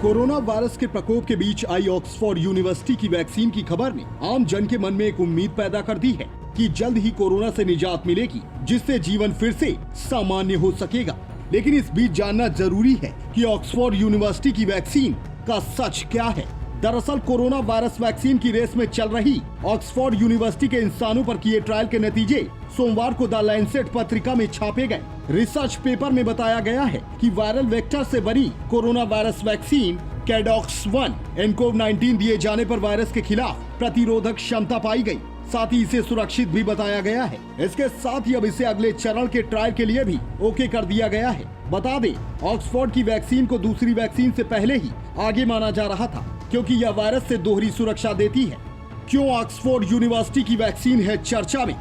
Corona virus के प्रकोप के बीच आई ऑक्सफोर्ड यूनिवर्सिटी की वैक्सीन की खबर ने आम जन के मन में एक उम्मीद पैदा कर दी है कि जल्द ही कोरोना से निजात मिलेगी, जिससे जीवन फिर से सामान्य हो सकेगा। लेकिन इस बीच जानना जरूरी है कि ऑक्सफोर्ड यूनिवर्सिटी की वैक्सीन का सच क्या है। दरअसल कोरोना वायरस वैक्सीन की रेस में चल रही ऑक्सफोर्ड यूनिवर्सिटी के इंसानों पर किए ट्रायल के नतीजे सोमवार को द लैंसेट पत्रिका में छापे गए। रिसर्च पेपर में बताया गया है कि वायरल वेक्टर से बनी कोरोना वायरस वैक्सीन कैडॉक्स-1 nCoV-19 दिए जाने पर वायरस के खिलाफ प्रतिरोधक क्षमता पाई गई। साथ ही इसे सुरक्षित भी बताया गया है। इसके साथ ही अब इसे अगले चरण के ट्रायल के लिए भी ओके कर दिया गया है। बता दें, ऑक्सफोर्ड की वैक्सीन को दूसरी वैक्सीन से पहले ही आगे माना जा रहा था, क्योंकि यह वायरस से दोहरी सुरक्षा देती है। क्यों ऑक्सफोर्ड यूनिवर्सिटी की वैक्सीन है चर्चा में?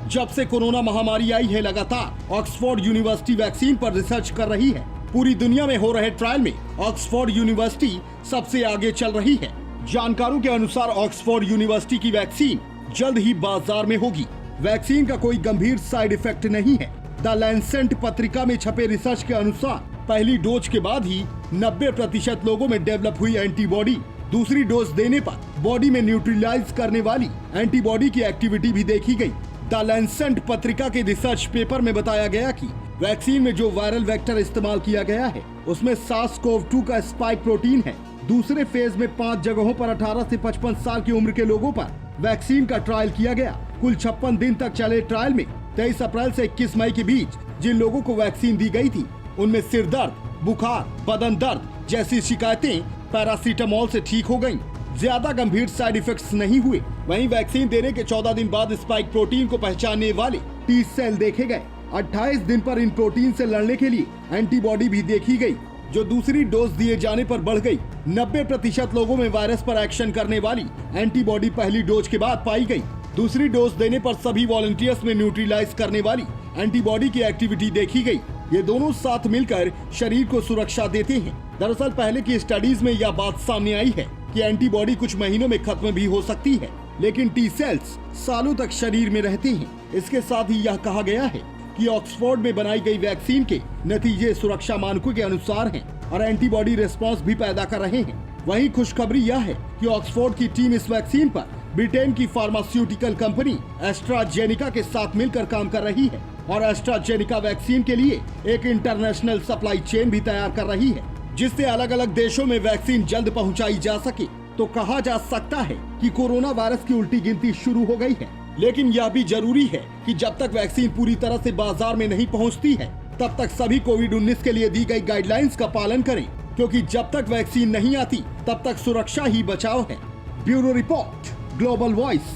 जब से कोरोना महामारी आई है, लगातार ऑक्सफोर्ड यूनिवर्सिटी वैक्सीन पर रिसर्च कर रही है। पूरी दुनिया में हो रहे ट्रायल में ऑक्सफोर्ड यूनिवर्सिटी सबसे आगे चल रही है। जानकारों के अनुसार ऑक्सफोर्ड यूनिवर्सिटी की वैक्सीन जल्द ही बाजार में होगी। वैक्सीन का कोई गंभीर साइड इफेक्ट नहीं है। द लैंसेट पत्रिका में छपे रिसर्च के अनुसार पहली डोज के बाद ही 90% लोगों में डेवलप हुई एंटीबॉडी दूसरी डोज देने पर बॉडी में न्यूट्रलाइज करने वाली एंटीबॉडी की एक्टिविटी भी देखी गई। द लैंसेट पत्रिका के रिसर्च पेपर में बताया गया कि वैक्सीन में जो वायरल वेक्टर इस्तेमाल किया गया है, उसमें SARS-CoV-2 का स्पाइक प्रोटीन है। दूसरे फेज में 5 जगहों पर 18 से 55 साल की उम्र के लोगों पर वैक्सीन का ट्रायल किया गया। कुल 56 दिन तक चले ट्रायल में 23 अप्रैल से 21 मई के बीच जिन लोगों को वैक्सीन दी गई थी, उनमें सिर दर्द, बुखार, बदन दर्द जैसी शिकायतें पैरासीटामोल से ठीक हो गयी। ज्यादा गंभीर साइड इफेक्ट्स नहीं हुए। वहीं वैक्सीन देने के 14 दिन बाद स्पाइक प्रोटीन को पहचानने वाले टी सेल देखे गए। 28 दिन पर इन प्रोटीन से लड़ने के लिए एंटीबॉडी भी देखी गई, जो दूसरी डोज दिए जाने पर बढ़ गई। 90% लोगों में वायरस पर एक्शन करने वाली एंटीबॉडी पहली डोज के बाद पाई गई। दूसरी डोज देने पर सभी वॉलंटियर्स में न्यूट्रलाइज करने वाली एंटीबॉडी की एक्टिविटी देखी गई। ये दोनों साथ मिलकर शरीर को सुरक्षा देते हैं। दरअसल पहले की स्टडीज में यह बात सामने आई है कि एंटीबॉडी कुछ महीनों में खत्म भी हो सकती है, लेकिन टी सेल्स सालों तक शरीर में रहते हैं। इसके साथ ही यह कहा गया है कि ऑक्सफोर्ड में बनाई गई वैक्सीन के नतीजे सुरक्षा मानकों के अनुसार हैं और एंटीबॉडी रिस्पांस भी पैदा कर रहे हैं। वहीं खुशखबरी यह है कि ऑक्सफोर्ड की टीम इस वैक्सीन पर ब्रिटेन की फार्मास्यूटिकल कंपनी एस्ट्राजेनिका के साथ मिलकर काम कर रही है और एस्ट्राजेनिका वैक्सीन के लिए एक इंटरनेशनल सप्लाई चेन भी तैयार कर रही है, जिससे अलग अलग देशों में वैक्सीन जल्द पहुंचाई जा सके। तो कहा जा सकता है कि कोरोना वायरस की उल्टी गिनती शुरू हो गई है। लेकिन यह भी जरूरी है कि जब तक वैक्सीन पूरी तरह से बाजार में नहीं पहुंचती है, तब तक सभी कोविड-19 के लिए दी गई गाइडलाइंस का पालन करें, क्योंकि जब तक वैक्सीन नहीं आती, तब तक सुरक्षा ही बचाव है। Bureau report, global voice.